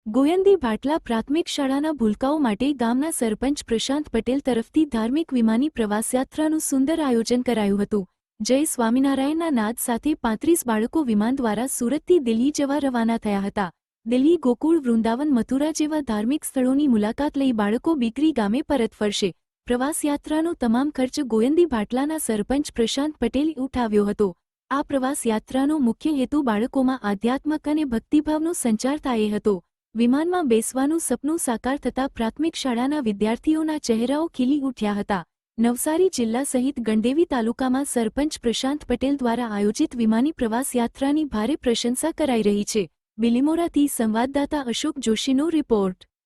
ગોયંદી ભાટલા પ્રાથમિક શાળાના ભૂલકાઓ માટે ગામના સરપંચ પ્રશાંત પટેલ તરફથી ધાર્મિક વિમાની પ્રવાસયાત્રાનું સુંદર આયોજન કરાયું હતું। જય સ્વામિનારાયણના નાદ સાથે 35 બાળકો વિમાન દ્વારા સુરતથી દિલ્હી જવા રવાના થયા હતા। દિલ્હી, ગોકુળ, વૃંદાવન, મથુરા જેવા ધાર્મિક સ્થળોની મુલાકાત લઈ બાળકો બીકરી ગામે પરત ફરશે। પ્રવાસયાત્રાનો તમામ ખર્ચ ગોયંદી ભાટલાના સરપંચ પ્રશાંત પટેલે ઉઠાવ્યો હતો। આ પ્રવાસયાત્રાનો મુખ્ય હેતુ બાળકોમાં આધ્યાત્મક અને ભક્તિભાવનો સંચાર થાય હતો। વિમાનમાં બેસવાનું સપનું સાકાર થતાં પ્રાથમિક શાળાના વિદ્યાર્થીઓના ચહેરાઓ ખીલી ઉઠ્યા હતા। નવસારી જિલ્લા સહિત ગણદેવી તાલુકામાં સરપંચ પ્રશાંત પટેલ દ્વારા આયોજિત વિમાની પ્રવાસયાત્રાની ભારે પ્રશંસા કરાઈ રહી છે। બિલીમોરાથી સંવાદદાતા અશોક જોશીનો રિપોર્ટ।